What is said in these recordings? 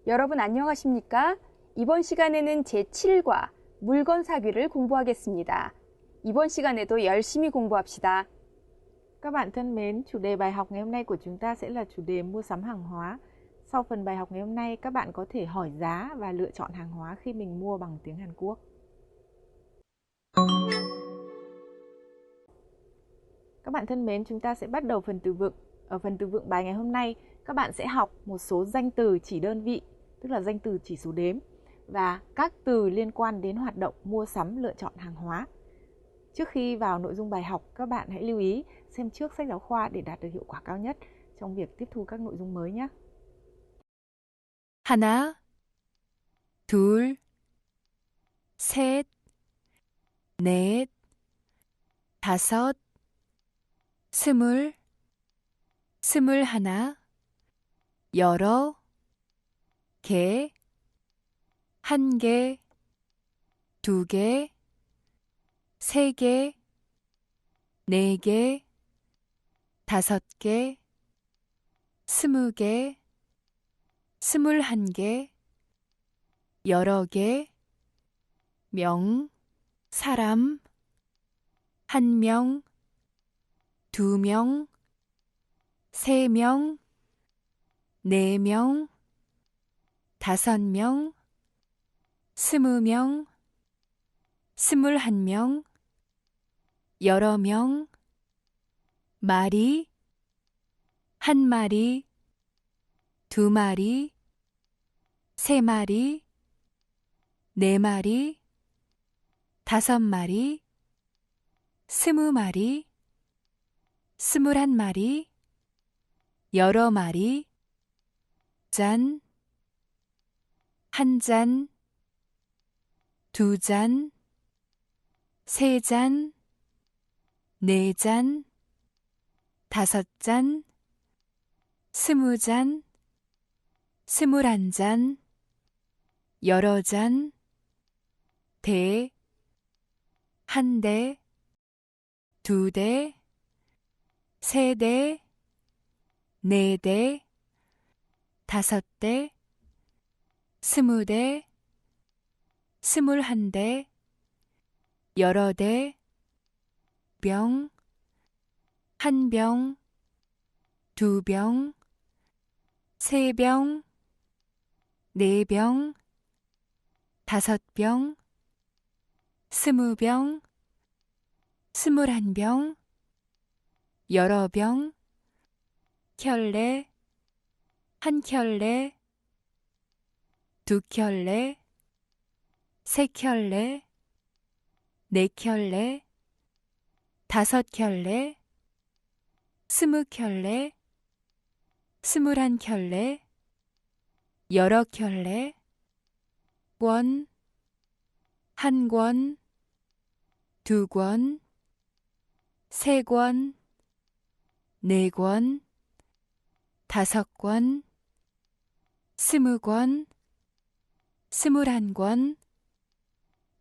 여러분 안녕하십니까? 이번 시간에는 제7과 물건 사귀를 공부하겠습니다. 이번 시간에도 열심히 공부합시다. Các bạn thân mến, chủ đề bài học ngày hôm nay của chúng ta sẽ là chủ đề mua sắm hàng hóa. Sau phần bài học ngày hôm nay, các bạn có thể hỏi giá và lựa chọn hàng hóa khi mình mua bằng tiếng Hàn Quốc. Các bạn thân mến, chúng ta sẽ bắt đầu phần từ vựng. Ở phần từ vựng bài ngày hôm nay, các bạn sẽ học một số danh từ chỉ đơn vị, tức là danh từ chỉ số đếm, và các từ liên quan đến hoạt động mua sắm lựa chọn hàng hóa. Trước khi vào nội dung bài học, các bạn hãy lưu ý xem trước sách giáo khoa để đạt được hiệu quả cao nhất trong việc tiếp thu các nội dung mới nhé. 하나, 둘, 셋, 넷, 다섯, 스물, 스물하나, 여러, 개, 한 개, 두 개, 세 개, 네 개, 다섯 개, 스무 개, 스물한 개, 여러 개, 명, 사람, 한 명, 두 명, 세 명, 네 명, 다섯 명, 스무 명, 스물한 명, 여러 명, 마리, 한 마리, 두 마리, 세 마리, 네 마리, 다섯 마리, 스무 마리, 스물한 마리, 여러 마리, 잔, 한 잔, 두 잔, 세 잔, 네 잔, 다섯 잔, 스무 잔, 스물한 잔, 여러 잔, 대, 한 대, 두 대, 세 대, 네 대, 다섯 대, 스무 대, 스물한 대, 여러 대, 병, 한 병, 두 병, 세 병, 네 병, 다섯 병, 스무 병, 스물한 병, 여러 병, 켤레, 한 켤레, 두 켤레, 세 켤레, 네 켤레, 다섯 켤레, 스무 켤레, 스물한 켤레, 여러 켤레, 권, 한 권, 두 권, 세 권, 네 권, 다섯 권, 스무 권, 스물한 권,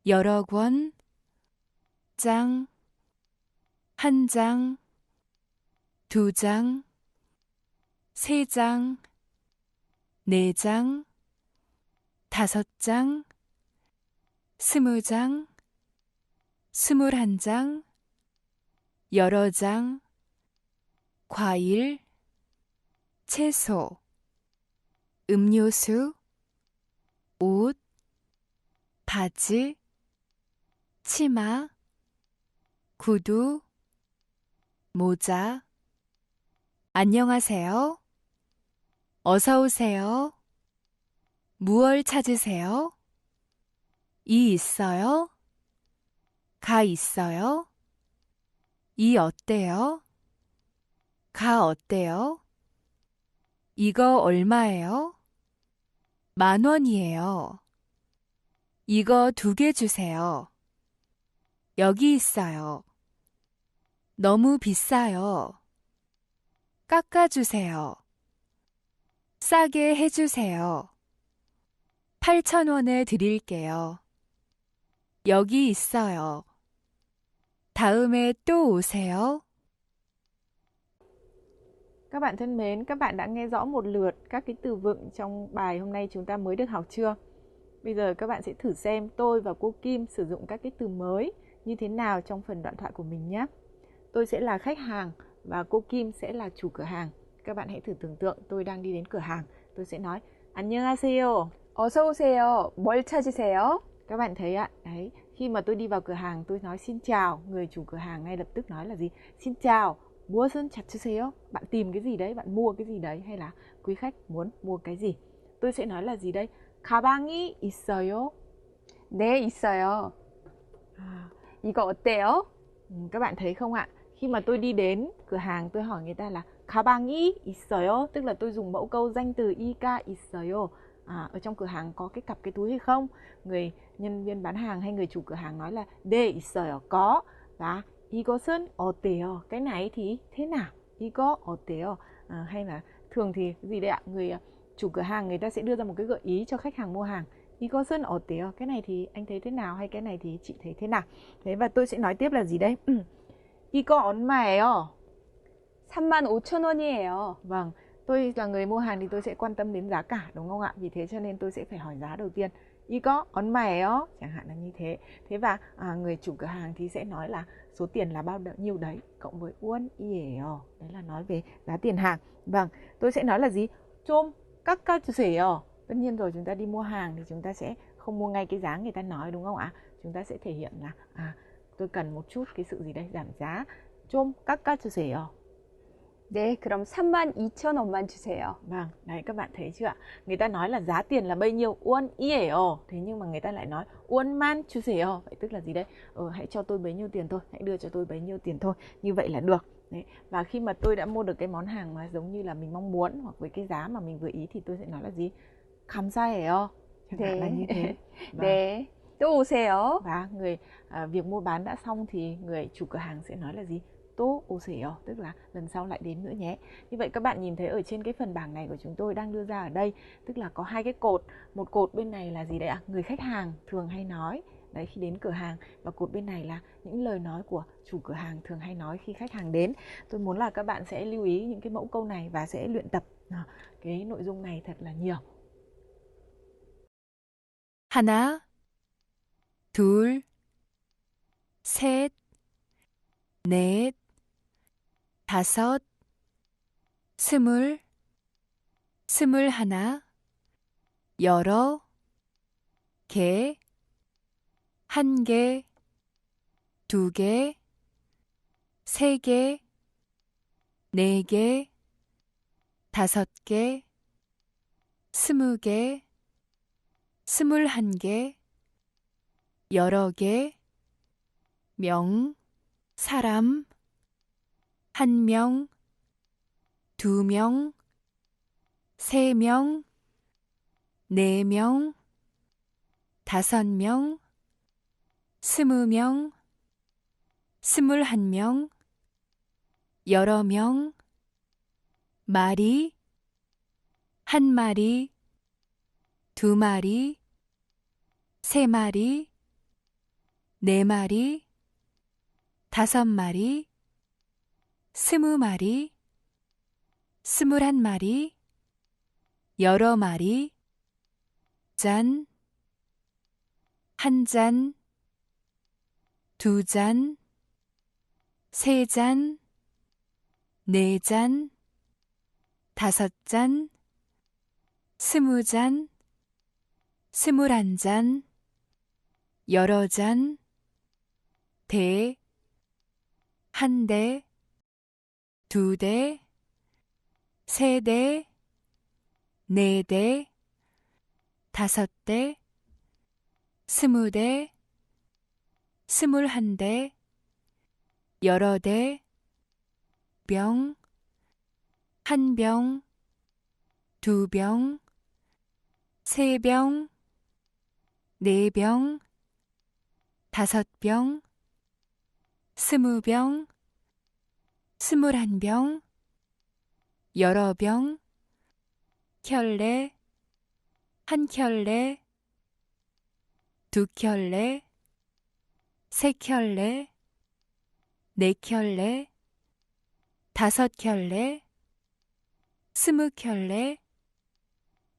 여러 권, 장, 한 장, 두 장, 세 장, 네 장, 다섯 장, 스무 장, 스물한 장, 여러 장, 과일, 채소, 음료수, 옷, 바지, 치마, 구두, 모자. 안녕하세요. 어서 오세요. 무얼 찾으세요? 이 있어요? 가 있어요? 이 어때요? 가 어때요? 이거 얼마예요? 10,000원이에요. 이거 2개 주세요. 여기 있어요. 너무 비싸요. 깎아주세요. 싸게 해주세요. 8,000원에 드릴게요. 여기 있어요. 다음에 또 오세요. Các bạn thân mến, các bạn đã nghe rõ một lượt các cái từ vựng trong bài hôm nay chúng ta mới được học chưa? Bây giờ các bạn sẽ thử xem tôi và cô Kim sử dụng các cái từ mới như thế nào trong phần đoạn thoại của mình nhé. Tôi sẽ là khách hàng và cô Kim sẽ là chủ cửa hàng. Các bạn hãy thử tưởng tượng tôi đang đi đến cửa hàng. Tôi sẽ nói 안녕하세요. 어서 오세요. 뭘 찾으세요? Các bạn thấy ạ, đấy, khi mà tôi đi vào cửa hàng tôi nói xin chào, người chủ cửa hàng ngay lập tức nói là gì? Xin chào, 무엇을 찾으세요? Bạn tìm cái gì đấy, bạn mua cái gì đấy, hay là quý khách muốn mua cái gì? Tôi sẽ nói là gì đây? 가방이 있어요. 네, 있어요. À, 이거 어때요? các bạn thấy không ạ? Khi mà tôi đi đến cửa hàng tôi hỏi người ta là 가방이 있어요, tức là tôi dùng mẫu câu danh từ 이가 있어요. Ở trong cửa hàng có cái túi hay không? Người nhân viên bán hàng hay người chủ cửa hàng nói là 네 있어요, có. Và 이것은 어때요? Cái này thì thế nào? 이거 어때요? Hay là thường thì gì đấy ạ? Người chủ cửa hàng người ta sẽ đưa ra một cái gợi ý cho khách hàng mua hàng. 이것은 어때요? Cái này thì anh thấy thế nào? Hay cái này thì chị thấy thế nào? Thế và tôi sẽ nói tiếp là gì đây? 이거 얼마예요? 35,000원이에요. Vâng, tôi là người mua hàng thì tôi sẽ quan tâm đến giá cả, đúng không ạ? Vì thế cho nên tôi sẽ phải hỏi giá đầu tiên. 이거 얼마예요? Chẳng hạn là như thế. Thế và người chủ cửa hàng thì sẽ nói là số tiền là bao nhiêu đấy cộng với 원이에요. Đấy là nói về giá tiền hàng. Vâng, tôi sẽ nói là gì? 좀 깎아주세요. Tất nhiên rồi, chúng ta đi mua hàng thì chúng ta sẽ không mua ngay cái giá người ta nói, đúng không ạ? Chúng ta sẽ thể hiện là tôi cần một chút cái sự gì đây, giảm giá. 좀 깎아주세요. 네, 그럼 32,000원만 주세요. Vâng, đấy các bạn thấy chưa ạ? Người ta nói là giá tiền là bao nhiêu? 원이에요. Thế nhưng mà người ta lại nói 원만 주세요. Vậy tức là gì đấy? Hãy cho tôi bấy nhiêu tiền thôi, hãy đưa cho tôi bấy nhiêu tiền thôi. Như vậy là được. Đấy. Và khi mà tôi đã mua được cái món hàng mà giống như là mình mong muốn hoặc với cái giá mà mình vừa ý thì tôi sẽ nói là gì? 감사해요. Chẳng hạn là như thế. Vâng. 네, 또 오세요. Và việc mua bán đã xong thì người chủ cửa hàng sẽ nói là gì? 또 오세요, tức là lần sau lại đến nữa nhé. Như vậy các bạn nhìn thấy ở trên cái phần bảng này của chúng tôi đang đưa ra ở đây, tức là có hai cái cột. Một cột bên này là gì đấy ạ? Người khách hàng thường hay nói đấy khi đến cửa hàng, và cột bên này là những lời nói của chủ cửa hàng thường hay nói khi khách hàng đến. Tôi muốn là các bạn sẽ lưu ý những cái mẫu câu này và sẽ luyện tập cái nội dung này thật là nhiều. 하나, 둘, 셋, 넷, 다섯, 스물, 스물하나, 여러, 개, 한 개, 두 개, 세 개, 네 개, 다섯 개, 20개, 21개, 여러 개, 명, 사람, 한 명, 두 명, 세 명, 네 명, 다섯 명, 20명, 21명, 여러 명, 마리, 한 마리, 두 마리, 세 마리, 네 마리, 다섯 마리, 20마리, 21마리, 여러 마리, 잔, 한 잔, 두 잔, 세 잔, 네 잔, 다섯 잔, 20잔, 21잔, 여러 잔, 대, 한 대, 두 대, 세 대, 네 대, 다섯 대, 20대, 21대, 여러 대, 병, 한 병, 두 병, 세 병, 네 병, 다섯 병, 20병, 21병, 여러 병, 켤레, 한 켤레, 두 켤레, 세 켤레, 네 켤레, 다섯 켤레, 스무 켤레,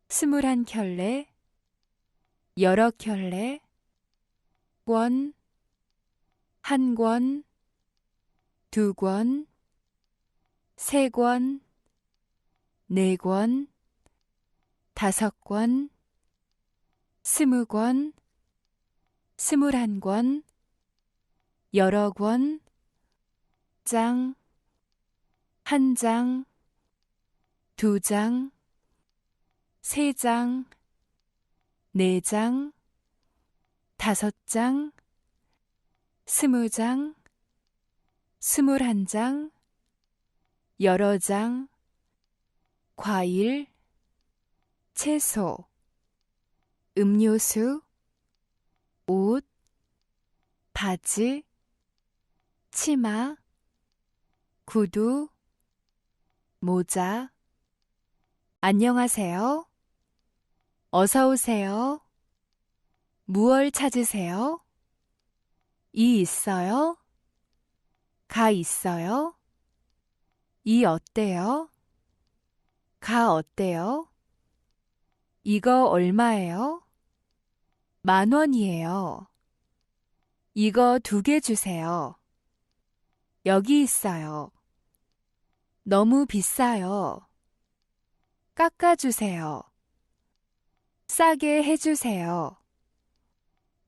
스물한 켤레, 여러 켤레, 권, 한 권, 두 권, 세 권, 네 권, 다섯 권, 스무 권, 스물한 권, 여러 권, 장, 한 장, 두 장, 세 장, 네 장, 다섯 장, 스무 장, 스물한 장, 여러 장, 과일, 채소, 음료수, 옷, 바지, 치마, 구두, 모자. 안녕하세요. 어서 오세요. 무얼 찾으세요? 이 있어요? 가 있어요? 이 어때요? 가 어때요? 이거 얼마예요? 10,000원이에요. 이거 2개 주세요. 여기 있어요. 너무 비싸요. 깎아주세요. 싸게 해주세요.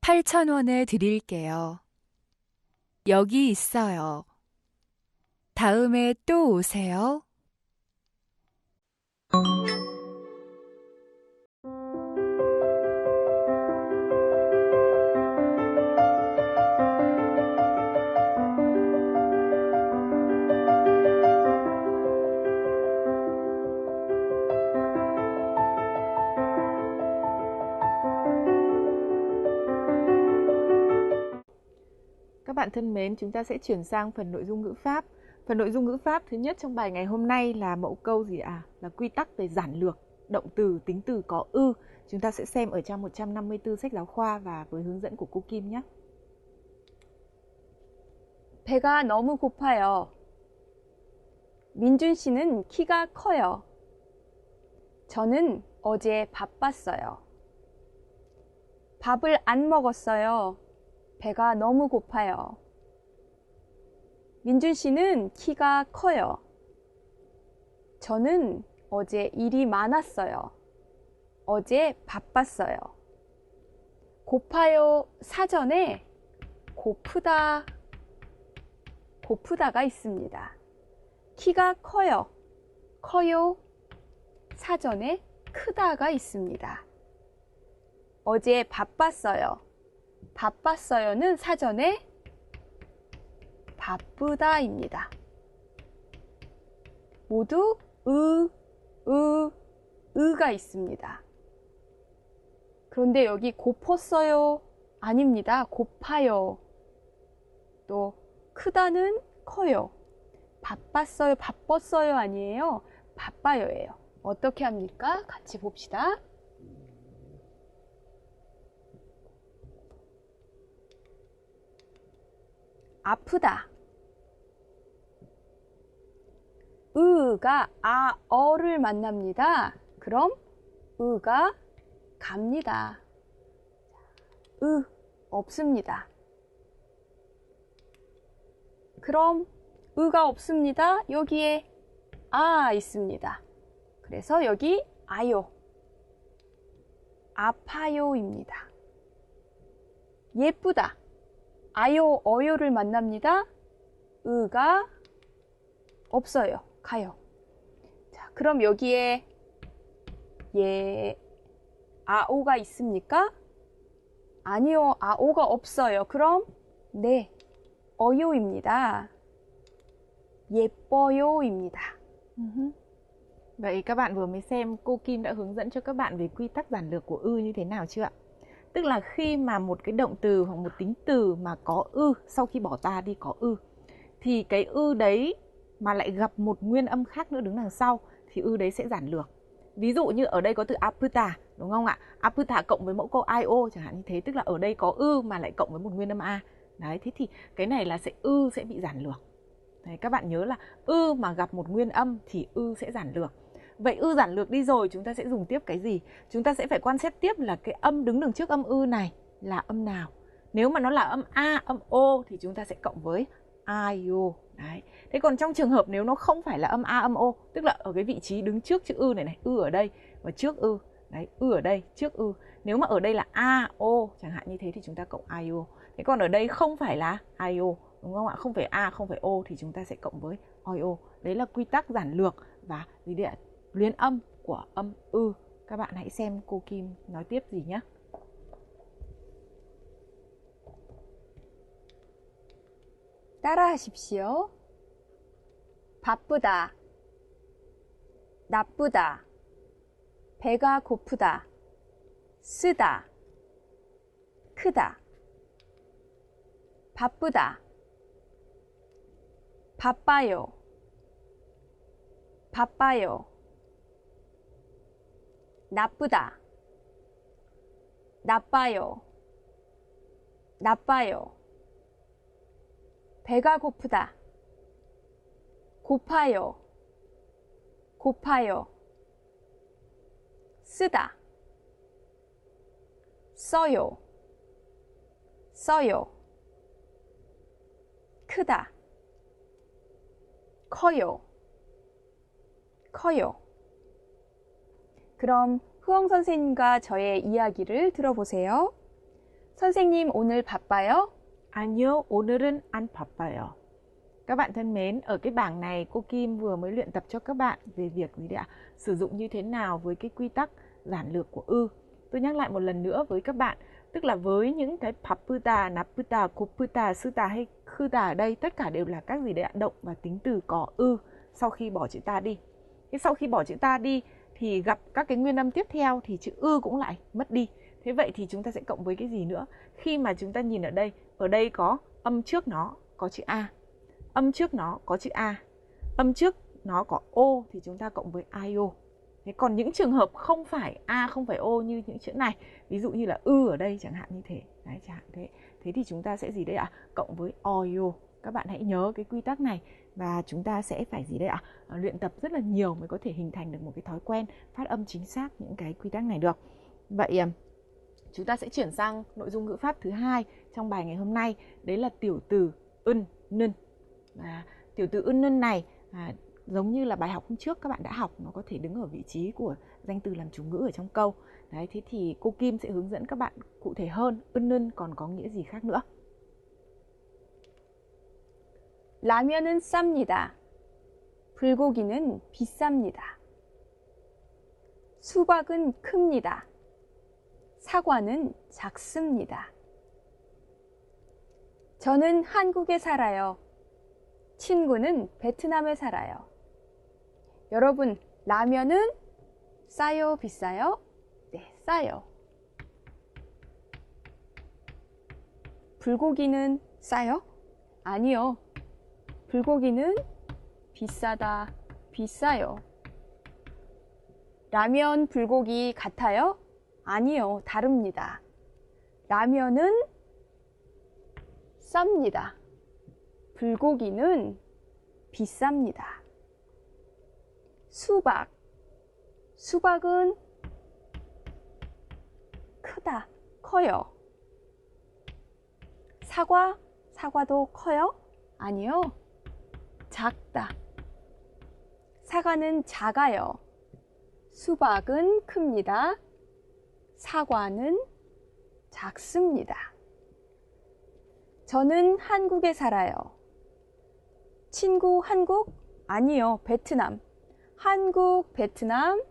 8,000원에 드릴게요. 여기 있어요. 다음에 또 오세요. Các bạn thân mến, chúng ta sẽ chuyển sang phần nội dung ngữ pháp. Phần nội dung ngữ pháp thứ nhất trong bài ngày hôm nay là mẫu câu gì ạ? Là quy tắc về giản lược, động từ, tính từ có ư. Chúng ta sẽ xem ở trang 154 sách giáo khoa và với hướng dẫn của cô Kim nhé. 배가 너무 고파요. 민준 씨는 키가 커요. 저는 어제 바빴어요. 밥을 안 먹었어요. 배가 너무 고파요. 민준 씨는 키가 커요. 저는 어제 일이 많았어요. 어제 바빴어요. 고파요 사전에 고프다가 있습니다. 키가 커요. 커요 사전에 크다가 있습니다. 어제 바빴어요. 바빴어요는 사전에 바쁘다입니다. 모두 으가 있습니다. 그런데 여기 고팠어요 아닙니다. 고파요. 또 크다는 커요. 바빴어요, 바빴어요 아니에요. 바빠요예요. 어떻게 합니까? 같이 봅시다. 아프다. 으가 어를 만납니다. 그럼 으가 갑니다. 없습니다. 그럼 으가 없습니다. 여기에 있습니다. 그래서 여기 아요. 아파요입니다. 예쁘다. 아요, 어요를 만납니다. 으가 없어요. 가요. 자, 그럼 여기에 아오가 있습니까? 아니요, 아오가 없어요. 그럼 네, 어요입니다. 예뻐요입니다. Vậy các bạn vừa mới xem cô Kim đã hướng dẫn cho các bạn về quy tắc giản lược của ư như thế nào chưa ạ? Tức là khi mà một cái động từ hoặc một tính từ mà có ư, sau khi bỏ ta đi có ư, thì cái ư đấy mà lại gặp một nguyên âm khác nữa đứng đằng sau thì ư đấy sẽ giản lược. Ví dụ như ở đây có từ aputa, đúng không ạ? Aputa cộng với mẫu câu io chẳng hạn như thế, tức là ở đây có ư mà lại cộng với một nguyên âm a. Đấy, thế thì cái này là ư sẽ bị giản lược. Đấy, các bạn nhớ là ư mà gặp một nguyên âm thì ư sẽ giản lược. Vậy ư giản lược đi rồi, chúng ta sẽ dùng tiếp cái gì? Chúng ta sẽ phải quan sát tiếp là cái âm đứng đằng trước âm ư này là âm nào. Nếu mà nó là âm A, âm O thì chúng ta sẽ cộng với IO. Đấy. Thế còn trong trường hợp nếu nó không phải là âm A, âm O, tức là ở cái vị trí đứng trước chữ ư này, ư ở đây và trước ư. Đấy, ư ở đây, trước ư. Nếu mà ở đây là A, O chẳng hạn như thế thì chúng ta cộng IO. Thế còn ở đây không phải là IO, đúng không ạ? Không phải A, không phải O thì chúng ta sẽ cộng với OIO. Đấy là quy tắc giản lược và gì đấy ạ? Luyến âm của âm ư. Các bạn hãy xem cô Kim nói tiếp gì nhé. 따라하십시오. 바쁘다. 나쁘다. 배가 고프다. 쓰다. 크다. 바쁘다. 바빠요. 바빠요. 나쁘다. 나빠요. 나빠요. 배가 고프다. 고파요. 고파요. 쓰다. 써요. 써요. 크다. 커요. 커요. 그럼 흐엉 선생님과 저의 이야기를 들어보세요. 선생님, 오늘 바빠요? 아니요, 오늘은 안 바빠요. Các bạn thân mến, ở cái bảng này cô Kim vừa mới luyện tập cho các bạn về việc gì đấy ạ? Sử dụng như thế nào với cái quy tắc giản lược của ư. Tôi nhắc lại một lần nữa với các bạn, tức là với những cái 바쁘다, 나쁘다, 고프다, 쓰다 hay khı다 ở đây tất cả đều là các gì đấy ạ? Động và tính từ có ư sau khi bỏ chữ ta đi. Thế sau khi bỏ chữ ta đi thì gặp các cái nguyên âm tiếp theo thì chữ ư cũng lại mất đi. Thế vậy thì chúng ta sẽ cộng với cái gì nữa? Khi mà chúng ta nhìn ở đây có âm trước nó có chữ A, âm trước nó có chữ A, âm trước nó có O thì chúng ta cộng với IO. Thế còn những trường hợp không phải A, không phải O như những chữ này, ví dụ như là ư ở đây chẳng hạn như thế. Đấy, chẳng hạn thế. Thế thì chúng ta sẽ gì đấy ạ? Cộng với OIO. Các bạn hãy nhớ cái quy tắc này và chúng ta sẽ phải gì đấy ạ? Luyện tập rất là nhiều mới có thể hình thành được một cái thói quen phát âm chính xác những cái quy tắc này được. Vậy chúng ta sẽ chuyển sang nội dung ngữ pháp thứ hai trong bài ngày hôm nay, đấy là tiểu từ ưn, nân. Và tiểu từ ưn nân này giống như là bài học hôm trước các bạn đã học, nó có thể đứng ở vị trí của danh từ làm chủ ngữ ở trong câu. Đấy, thế thì cô Kim sẽ hướng dẫn các bạn cụ thể hơn ưn nân còn có nghĩa gì khác nữa. 라면은 쌉니다. 불고기는 비쌉니다. 수박은 큽니다. 사과는 작습니다. 저는 한국에 살아요. 친구는 베트남에 살아요. 여러분, 라면은 싸요, 비싸요? 네, 싸요. 불고기는 싸요? 아니요. 불고기는 비싸다, 비싸요. 라면, 불고기 같아요? 아니요, 다릅니다. 라면은 쌉니다. 불고기는 비쌉니다. 수박, 수박은 크다, 커요. 사과, 사과도 커요? 아니요, 작다. 사과는 작아요. 수박은 큽니다. 사과는 작습니다. 저는 한국에 살아요. 친구 한국? 아니요, 베트남. 한국, 베트남.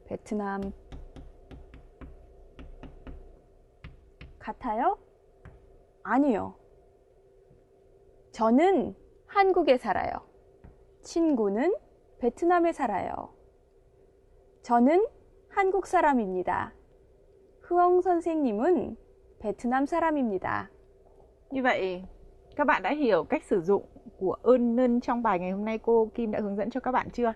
베트남. 같아요? 아니요. 저는 한국에 살아요. 친구는 베트남에 살아요. 저는 한국 사람입니다. 흐엉 선생님은 베트남 사람입니다. Như vậy, các bạn đã hiểu cách sử dụng của ơn nân trong bài ngày hôm nay cô Kim đã hướng dẫn cho các bạn chưa?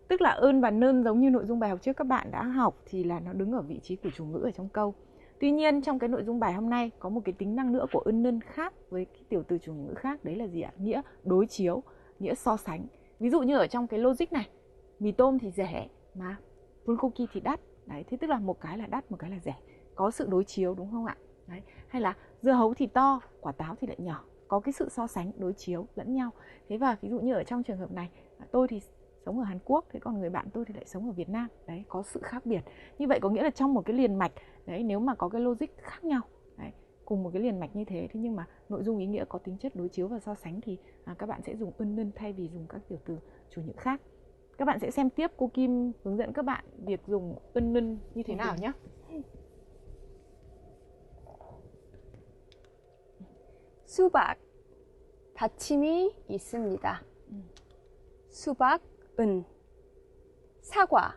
Tức là ơn và nân giống như nội dung bài học trước các bạn đã học thì là nó đứng ở vị trí của chủ ngữ ở trong câu. Tuy nhiên trong cái nội dung bài hôm nay có một cái tính năng nữa của ơn nân khác với cái tiểu từ chủ ngữ khác, đấy là gì ạ? Nghĩa đối chiếu, nghĩa so sánh. Ví dụ như ở trong cái logic này, mì tôm thì rẻ mà bulgogi thì đắt. Đấy, thế tức là một cái là đắt, một cái là rẻ. Có sự đối chiếu đúng không ạ? Đấy. Hay là dưa hấu thì to, quả táo thì lại nhỏ. Có cái sự so sánh, đối chiếu lẫn nhau. Thế và ví dụ như ở trong trường hợp này, tôi thì sống ở Hàn Quốc, thế còn người bạn tôi thì lại sống ở Việt Nam. Đấy, có sự khác biệt. Như vậy có nghĩa là trong một cái liền mạch, đấy, nếu mà có cái logic khác nhau, đấy, cùng một cái liền mạch như thế, thế nhưng mà nội dung ý nghĩa có tính chất đối chiếu và so sánh thì các bạn sẽ dùng ân nân thay vì dùng các tiểu từ chủ ngữ khác. Các bạn sẽ xem tiếp cô Kim hướng dẫn các bạn việc dùng ân nân như thế nào nhé. 수박, 받침이 있습니다. 수박은. 사과,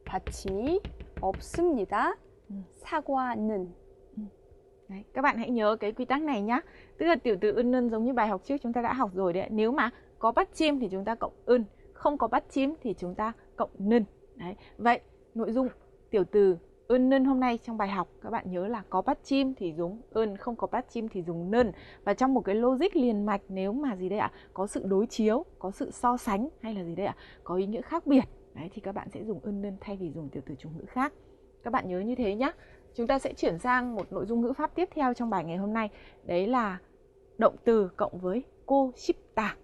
받침이 없습니다. 사과는. Đấy, các bạn hãy nhớ cái quy tắc này nhá. Tức là tiểu từ ân nân giống như bài học trước chúng ta đã học rồi đấy. Nếu mà có bắt chim thì chúng ta cộng ân, không có bắt chim thì chúng ta cộng nân. Đấy. Vậy nội dung tiểu từ ân nân hôm nay trong bài học các bạn nhớ là có bắt chim thì dùng ân, không có bắt chim thì dùng nân. Và trong một cái logic liền mạch nếu mà gì đây ạ? Có sự đối chiếu, có sự so sánh hay là gì đây ạ? Có ý nghĩa khác biệt. Đấy, thì các bạn sẽ dùng ân nân thay vì dùng tiểu từ chủ ngữ khác. Các bạn nhớ như thế nhé. Chúng ta sẽ chuyển sang một nội dung ngữ pháp tiếp theo trong bài ngày hôm nay. Đấy là động từ cộng với cô 싶다.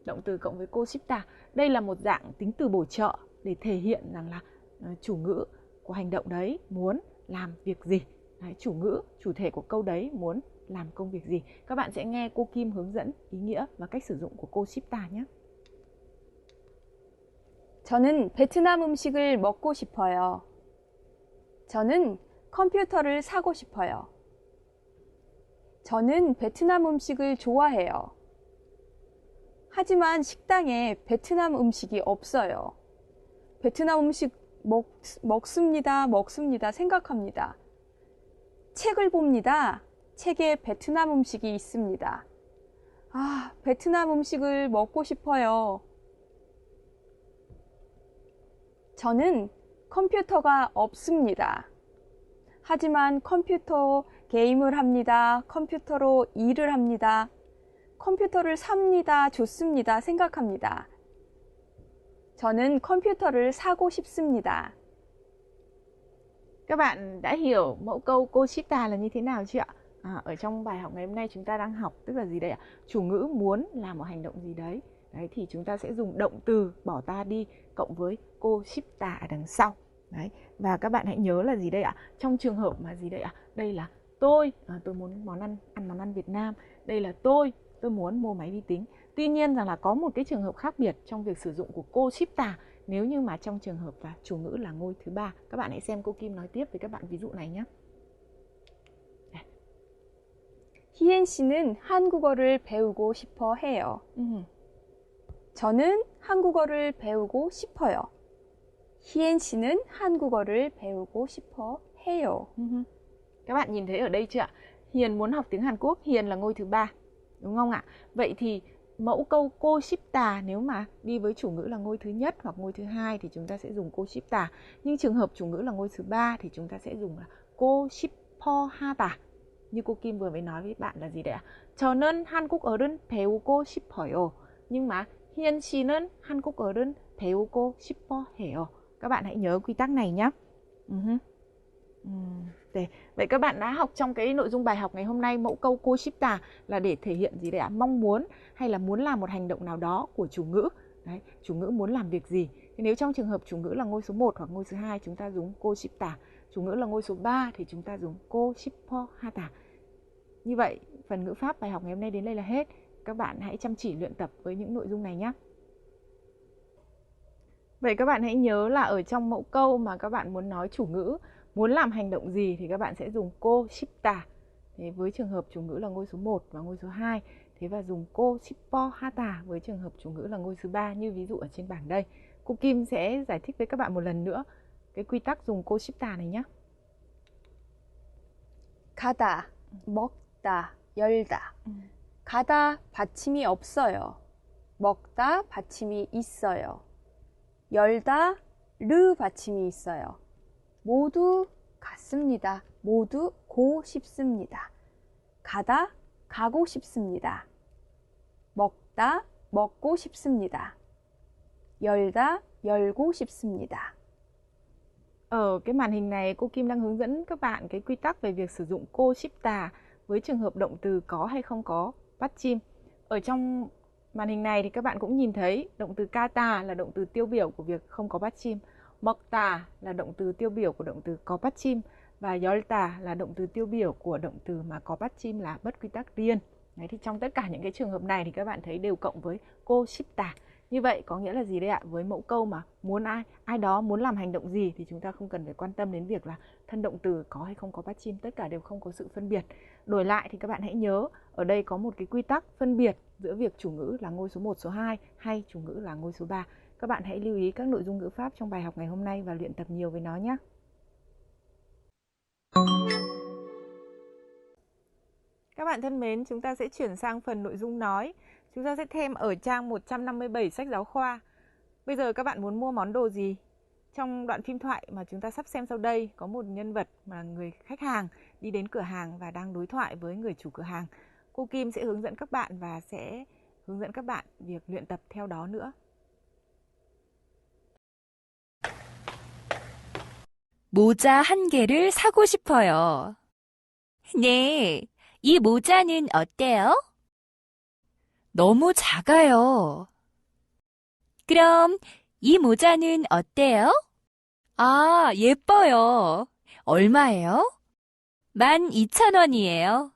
Động từ cộng với cô 싶다. Đây là một dạng tính từ bổ trợ để thể hiện rằng là chủ ngữ của hành động đấy muốn làm việc gì. Đấy, chủ ngữ, chủ thể của câu đấy muốn làm công việc gì. Các bạn sẽ nghe cô Kim hướng dẫn ý nghĩa và cách sử dụng của cô 싶다 nhé. 저는 베트남 음식을 먹고 싶어요. 저는 컴퓨터를 사고 싶어요. 저는 베트남 음식을 좋아해요. 하지만 식당에 베트남 음식이 없어요. 베트남 음식 먹습니다. 생각합니다. 책을 봅니다. 책에 베트남 음식이 있습니다. 아, 베트남 음식을 먹고 싶어요. 저는 컴퓨터가 없습니다. 하지만 컴퓨터 게임을 합니다. 컴퓨터로 일을 합니다. 컴퓨터를 삽니다. 좋습니다. 생각합니다. 저는 컴퓨터를 사고 싶습니다. Các bạn đã hiểu mẫu câu cô 싶다 là như thế nào chưa ạ? Ở trong bài học ngày hôm nay chúng ta đang học tức là gì đây ạ? Chủ ngữ muốn làm một hành động gì đấy. Đấy thì chúng ta sẽ dùng động từ bỏ ta đi cộng với cô 싶다 ở đằng sau. Đấy. Và các bạn hãy nhớ là gì đây ạ? Trong trường hợp mà gì đây ạ? Đây là tôi muốn ăn món ăn Việt Nam. Đây là tôi muốn mua máy vi tính. Tuy nhiên rằng là có một cái trường hợp khác biệt trong việc sử dụng của cô 싶다 nếu như mà trong trường hợp là chủ ngữ là ngôi thứ ba. Các bạn hãy xem cô Kim nói tiếp với các bạn ví dụ này nhé. 희엔 씨는 한국어를 배우고 싶어 해요. 저는 한국어를 배우고 싶어요. 희엔 씨는 한국어를 배우고 싶어 해요. Các bạn nhìn thấy ở đây chưa ạ? Hiền muốn học tiếng Hàn Quốc, Hiền là ngôi thứ ba, đúng không ạ? Vậy thì mẫu câu cô 싶다 nếu mà đi với chủ ngữ là ngôi thứ nhất hoặc ngôi thứ hai thì chúng ta sẽ dùng cô 싶다. Nhưng trường hợp chủ ngữ là ngôi thứ ba thì chúng ta sẽ dùng là cô 싶어 하다. Như cô Kim vừa mới nói với bạn là gì đấy ạ? 저는 한국어를 배우고 싶어요. Nhưng mà Hiên 씨는 한국어를 배우고 싶어 해요. Các bạn hãy nhớ quy tắc này nhé. Vậy các bạn đã học trong cái nội dung bài học ngày hôm nay mẫu câu cô 싶다 là để thể hiện gì đấy ạ? Mong muốn hay là muốn làm một hành động nào đó của chủ ngữ. Đấy, chủ ngữ muốn làm việc gì? Thì nếu trong trường hợp chủ ngữ là ngôi số 1 hoặc ngôi số 2 chúng ta dùng cô 싶다. Chủ ngữ là ngôi số 3 thì chúng ta dùng cô 싶어 하다. Như vậy, phần ngữ pháp bài học ngày hôm nay đến đây là hết. Các bạn hãy chăm chỉ luyện tập với những nội dung này nhé. Vậy các bạn hãy nhớ là ở trong mẫu câu mà các bạn muốn nói chủ ngữ muốn làm hành động gì thì các bạn sẽ dùng cô 싶다. Thế với trường hợp chủ ngữ là ngôi số 1 và ngôi số 2, thế và dùng cô 싶어 하다 với trường hợp chủ ngữ là ngôi số 3 như ví dụ ở trên bảng đây. Cô Kim sẽ giải thích với các bạn một lần nữa cái quy tắc dùng cô 싶다 này nhé. 가다, 먹다, 열다. 가다 받침이 없어요. 먹다 받침이 있어요. 열다 르 받침이 있어요. 모두 갔습니다. 모두 고 싶습니다. 가다 가고 싶습니다. 먹다 먹고 싶습니다. 열다, 열고 싶습니다. Ở cái màn hình này cô Kim đang hướng dẫn các bạn cái quy tắc về việc sử dụng cô ship tà với trường hợp động từ có hay không có bắt chim. Ở trong màn hình này thì các bạn cũng nhìn thấy động từ kata là động từ tiêu biểu của việc không có bắt chim, 먹다 là động từ tiêu biểu của động từ có bắt chim và 열다 là động từ tiêu biểu của động từ mà có bắt chim là bất quy tắc riêng. Đấy, thì trong tất cả những cái trường hợp này thì các bạn thấy đều cộng với cô ship tà. Như vậy có nghĩa là gì đấy ạ? Với mẫu câu mà muốn ai đó muốn làm hành động gì thì chúng ta không cần phải quan tâm đến việc là thân động từ có hay không có bắt chim, tất cả đều không có sự phân biệt. Đổi lại thì các bạn hãy nhớ ở đây có một cái quy tắc phân biệt giữa việc chủ ngữ là ngôi số 1, số 2 hay chủ ngữ là ngôi số 3. Các bạn hãy lưu ý các nội dung ngữ pháp trong bài học ngày hôm nay và luyện tập nhiều với nó nhé. Các bạn thân mến, chúng ta sẽ chuyển sang phần nội dung nói. Chúng ta sẽ thêm ở trang 157 sách giáo khoa. Bây giờ các bạn muốn mua món đồ gì? Trong đoạn phim thoại mà chúng ta sắp xem sau đây có một nhân vật mà người khách hàng đi đến cửa hàng và đang đối thoại với người chủ cửa hàng. Cô Kim sẽ hướng dẫn các bạn và sẽ hướng dẫn các bạn việc luyện tập theo đó nữa. 모자 한 개를 사고 싶어요. 네, 이 모자는 어때요? 너무 작아요. 그럼 이 모자는 어때요? 아, 예뻐요. 얼마예요? 12,000원이에요.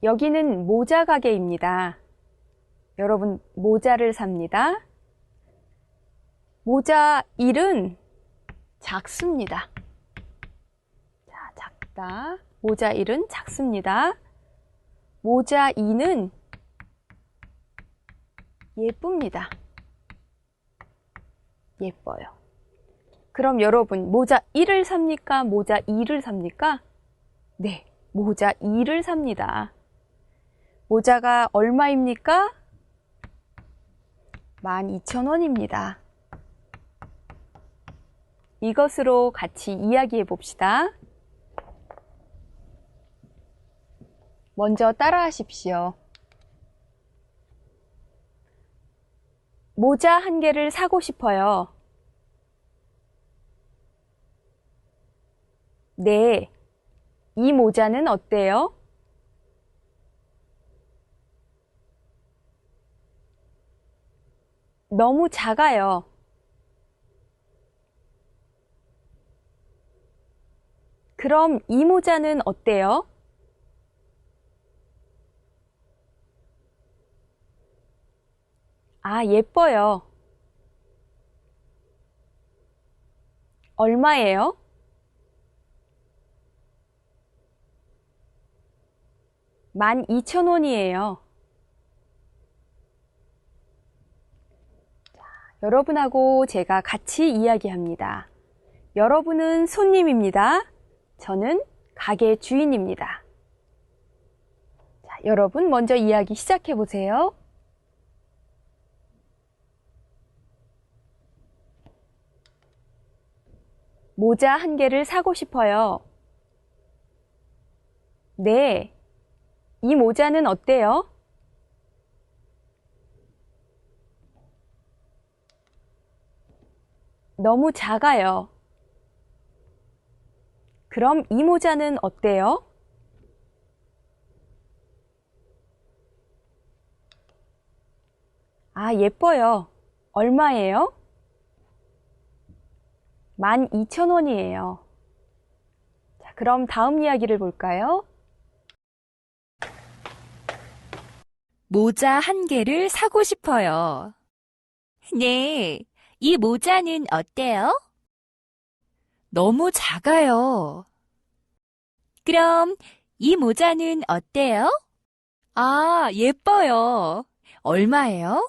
여기는 모자 가게입니다. 여러분, 모자를 삽니다. 모자 1은 작습니다. 자, 작다. 모자 1은 작습니다. 모자 2는 예쁩니다. 예뻐요. 그럼 여러분, 모자 1을 삽니까? 모자 2를 삽니까? 네, 모자 2를 삽니다. 모자가 얼마입니까? 12,000원입니다. 이것으로 같이 이야기해 봅시다. 먼저 따라 하십시오. 모자 한 개를 사고 싶어요. 네, 이 모자는 어때요? 너무 작아요. 그럼 이 모자는 어때요? 아, 예뻐요. 얼마예요? $12,000원이에요. 여러분하고 제가 같이 이야기합니다. 여러분은 손님입니다. 저는 가게 주인입니다. 자, 여러분 먼저 이야기 시작해 보세요. 모자 한 개를 사고 싶어요. 네, 이 모자는 어때요? 너무 작아요. 그럼 이 모자는 어때요? 아, 예뻐요. 얼마예요? 12,000원이에요. 자, 그럼 다음 이야기를 볼까요? 모자 한 개를 사고 싶어요. 네, 이 모자는 어때요? 너무 작아요. 그럼 이 모자는 어때요? 아, 예뻐요. 얼마예요?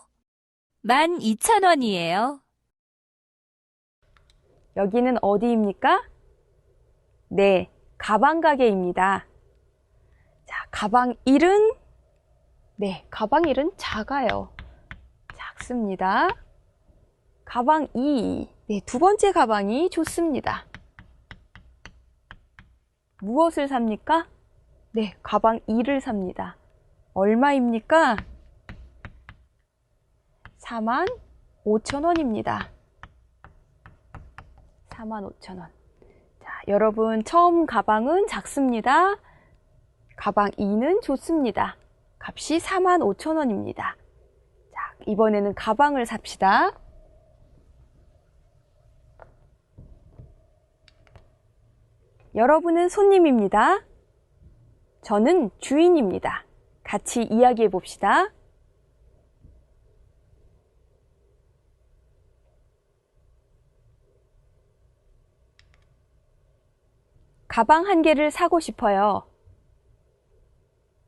12,000원이에요. 여기는 어디입니까? 네, 가방 가게입니다. 자, 가방 1은 네, 가방 1은 작아요. 작습니다. 가방 2, 네, 두 번째 가방이 좋습니다. 무엇을 삽니까? 네, 가방 2를 삽니다. 얼마입니까? 45,000원입니다. 45,000원. 자, 여러분 처음 가방은 작습니다. 가방 2는 좋습니다. 값이 45,000원입니다. 자, 이번에는 가방을 삽시다. 여러분은 손님입니다. 저는 주인입니다. 같이 이야기해 봅시다. 가방 한 개를 사고 싶어요.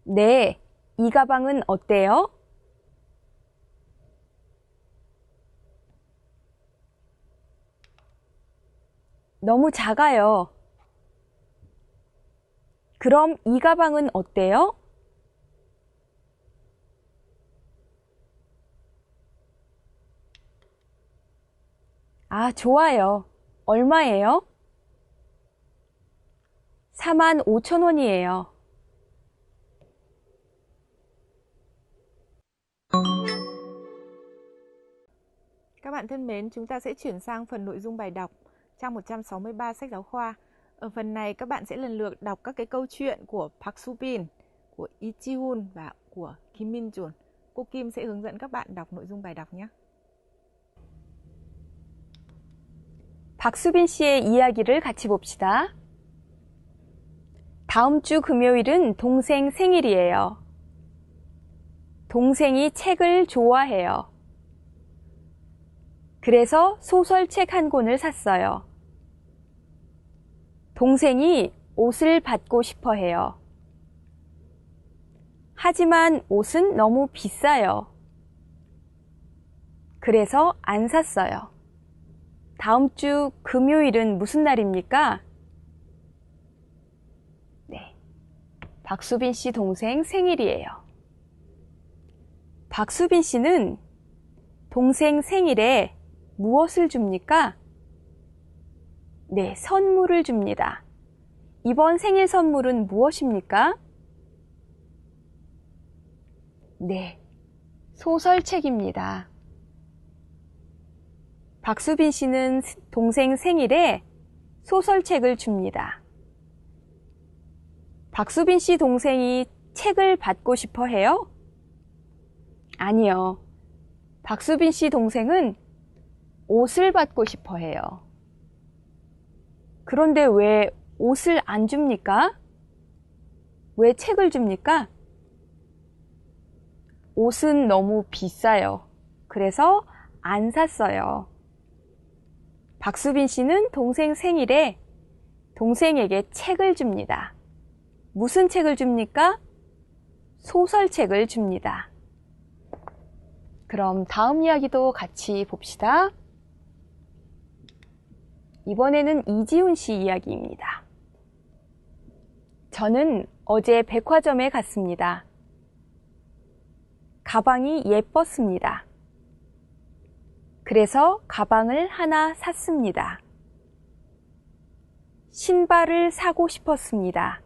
네, 이 가방은 어때요? 너무 작아요. 그럼 이 가방은 어때요? 아, 좋아요. 얼마예요? 45,000원이에요. Các bạn thân mến, chúng ta sẽ chuyển sang phần nội dung bài đọc trang 163 sách giáo khoa. Ở phần này các bạn sẽ lần lượt đọc các cái câu chuyện của Park Soo-bin, của Lee Ji-hoon và của Kim Min-jun. Cô Kim sẽ hướng dẫn các bạn đọc nội dung bài đọc nhé. 박수빈 씨의 이야기를 같이 봅시다. 다음 주 금요일은 동생 생일이에요. 동생이 책을 좋아해요. 그래서 소설책 한 권을 샀어요. 동생이 옷을 받고 싶어 해요. 하지만 옷은 너무 비싸요. 그래서 안 샀어요. 다음 주 금요일은 무슨 날입니까? 네, 박수빈 씨 동생 생일이에요. 박수빈 씨는 동생 생일에 무엇을 줍니까? 네, 선물을 줍니다. 이번 생일 선물은 무엇입니까? 네, 소설책입니다. 박수빈 씨는 동생 생일에 소설책을 줍니다. 박수빈 씨 동생이 책을 받고 싶어 해요? 아니요. 박수빈 씨 동생은 옷을 받고 싶어 해요. 그런데 왜 옷을 안 줍니까? 왜 책을 줍니까? 옷은 너무 비싸요. 그래서 안 샀어요. 박수빈 씨는 동생 생일에 동생에게 책을 줍니다. 무슨 책을 줍니까? 소설책을 줍니다. 그럼 다음 이야기도 같이 봅시다. 이번에는 이지훈 씨 이야기입니다. 저는 어제 백화점에 갔습니다. 가방이 예뻤습니다. 그래서 가방을 하나 샀습니다. 신발을 사고 싶었습니다.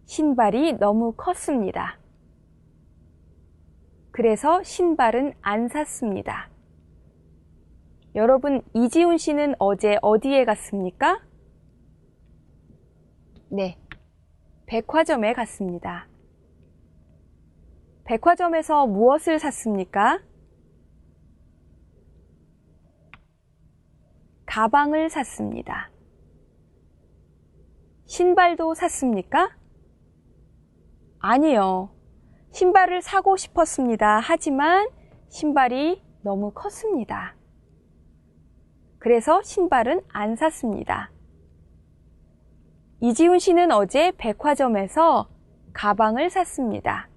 신발이 너무 컸습니다. 그래서 신발은 안 샀습니다. 여러분, 이지훈 씨는 어제 어디에 갔습니까? 네, 백화점에 갔습니다. 백화점에서 무엇을 샀습니까? 가방을 샀습니다. 신발도 샀습니까? 아니요. 신발을 사고 싶었습니다. 하지만 신발이 너무 컸습니다. 그래서 신발은 안 샀습니다. 이지훈 씨는 어제 백화점에서 가방을 샀습니다.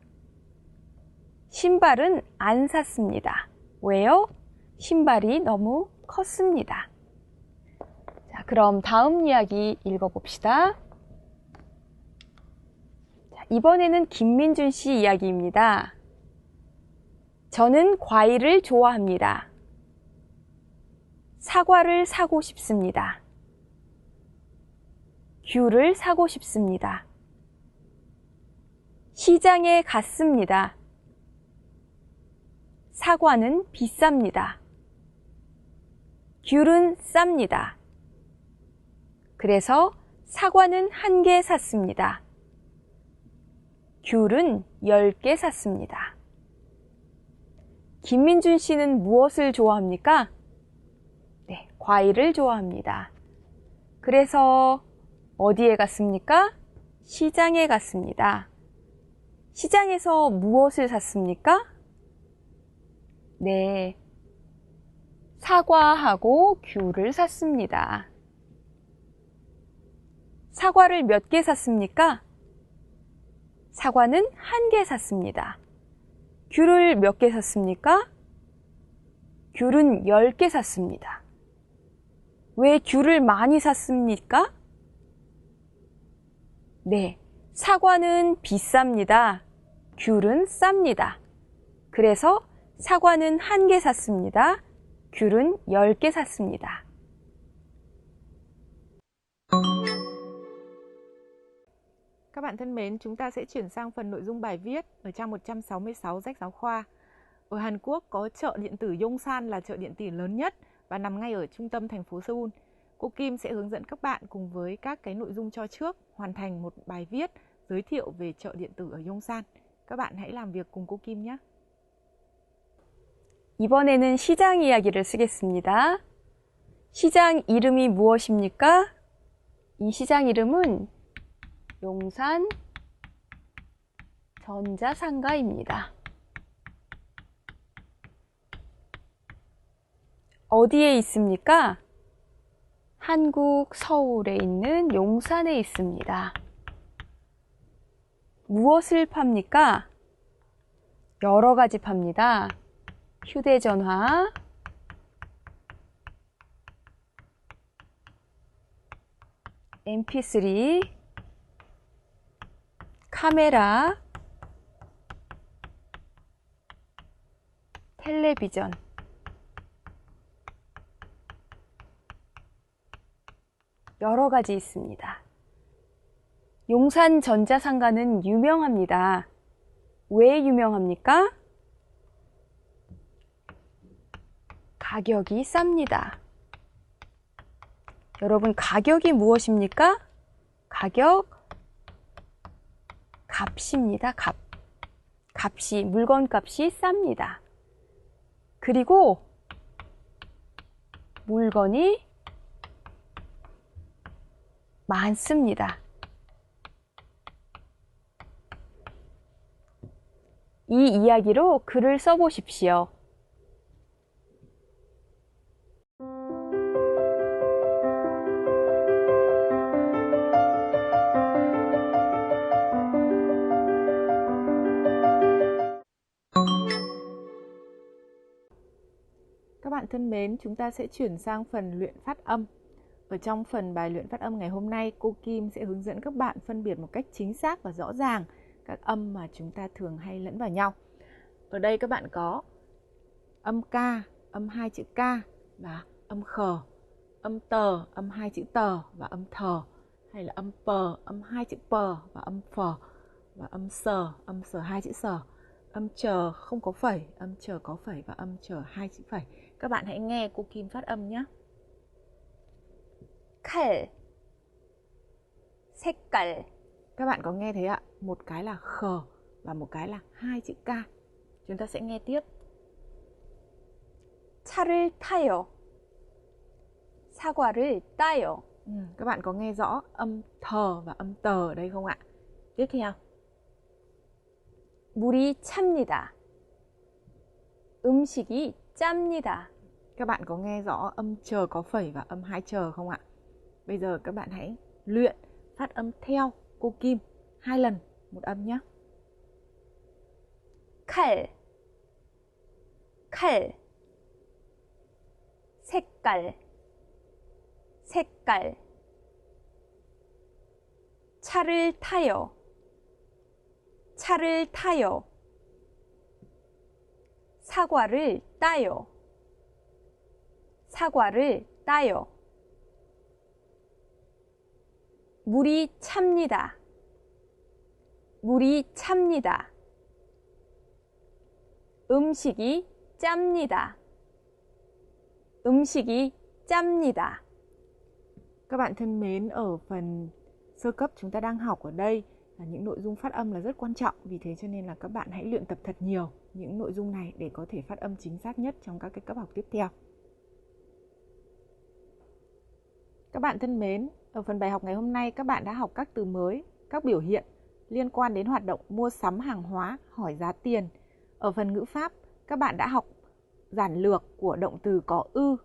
신발은 안 샀습니다. 왜요? 신발이 너무 컸습니다. 자, 그럼 다음 이야기 읽어봅시다. 자, 이번에는 김민준 씨 이야기입니다. 저는 과일을 좋아합니다. 사과를 사고 싶습니다. 귤을 사고 싶습니다. 시장에 갔습니다. 사과는 비쌉니다. 귤은 쌉니다. 그래서 사과는 1개 샀습니다. 귤은 10개 샀습니다. 김민준 씨는 무엇을 좋아합니까? 네, 과일을 좋아합니다. 그래서 어디에 갔습니까? 시장에 갔습니다. 시장에서 무엇을 샀습니까? 네, 사과하고 귤을 샀습니다. 사과를 몇 개 샀습니까? 사과는 1개 샀습니다. 귤을 몇 개 샀습니까? 귤은 10개 샀습니다. 왜 귤을 많이 샀습니까? 네, 사과는 비쌉니다. 귤은 쌉니다. 그래서 사과는 1개 샀습니다. 귤은 10개 샀습니다. Các bạn thân mến, chúng ta sẽ chuyển sang phần nội dung bài viết ở trang 166 sách giáo khoa. Ở Hàn Quốc có chợ điện tử Yongsan là chợ điện tử lớn nhất và nằm ngay ở trung tâm thành phố Seoul. Cô Kim sẽ hướng dẫn các bạn cùng với các cái nội dung cho trước hoàn thành một bài viết giới thiệu về chợ điện tử ở Yongsan. Các bạn hãy làm việc cùng cô Kim nhé. 이번에는 시장 이야기를 쓰겠습니다. 시장 이름이 무엇입니까? 이 시장 이름은 용산 전자상가입니다. 어디에 있습니까? 한국 서울에 있는 용산에 있습니다. 무엇을 팝니까? 여러 가지 팝니다. 휴대전화, MP3, 카메라, 텔레비전, 여러 가지 있습니다. 용산 전자상가는 유명합니다. 왜 유명합니까? 가격이 쌉니다. 여러분, 가격이 무엇입니까? 가격, 값입니다. 값. 값이, 물건 값이 쌉니다. 그리고 물건이 많습니다. 이 이야기로 글을 써보십시오. Các bạn thân mến, chúng ta sẽ chuyển sang phần luyện phát âm. Ở trong phần bài luyện phát âm ngày hôm nay, cô Kim sẽ hướng dẫn các bạn phân biệt một cách chính xác và rõ ràng các âm mà chúng ta thường hay lẫn vào nhau. Ở đây các bạn có âm K, âm 2 chữ K và âm khờ, âm tờ, âm 2 chữ tờ và âm thờ, hay là âm pờ, âm 2 chữ pờ và âm phờ, và âm sờ 2 chữ sờ, âm chờ không có phẩy, âm chờ có phẩy và âm chờ 2 chữ phẩy. Các bạn hãy nghe cô Kim phát âm nhé. 칼, 색깔. Các bạn có nghe thấy ạ? Một cái là khờ và một cái là 2 chữ K. Chúng ta sẽ nghe tiếp. 차를 타요. 사과를 따요. Các bạn có nghe rõ âm thờ và âm tờ ở đây không ạ? Tiếp theo. 물이 찹니다. 음식이 짭니다. Các bạn có nghe rõ âm chờ có phẩy và âm 2 chờ không ạ? Bây giờ các bạn hãy luyện phát âm theo cô Kim 2 lần một âm nhé. 칼, 칼. 색깔, 색깔. 차를 타요. 차를 타요. 사과를 따요. 사과를 따요. 물이 찹니다. 물이 찹니다. 음식이 짭니다. 음식이 짭니다. Các bạn thân mến, ở phần sơ cấp chúng ta đang học ở đây là những nội dung phát âm là rất quan trọng. Vì thế cho nên là các bạn hãy luyện tập thật nhiều những nội dung này để có thể phát âm chính xác nhất trong các cái cấp học tiếp theo. Các bạn thân mến, ở phần bài học ngày hôm nay các bạn đã học các từ mới, các biểu hiện liên quan đến hoạt động mua sắm hàng hóa, hỏi giá tiền. Ở phần ngữ pháp, các bạn đã học giản lược của động từ có ư.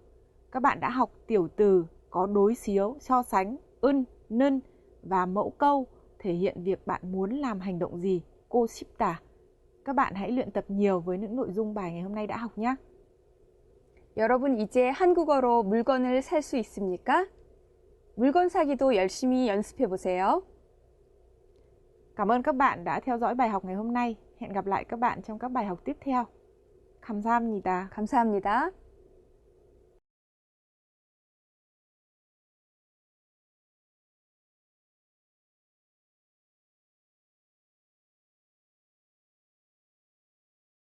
Các bạn đã học tiểu từ có đối xíu, so sánh, nân và mẫu câu thể hiện việc bạn muốn làm hành động gì, cô 싶다. Các bạn hãy luyện tập nhiều với những nội dung bài ngày hôm nay đã học nhé. 여러분 이제 한국어로 물건을 살 수 있습니까? 물건 사기도 열심히 연습해 보세요. Cảm ơn các bạn đã theo dõi bài học ngày hôm nay. Hẹn gặp lại các bạn trong các bài học tiếp theo. 감사합니다. 감사합니다.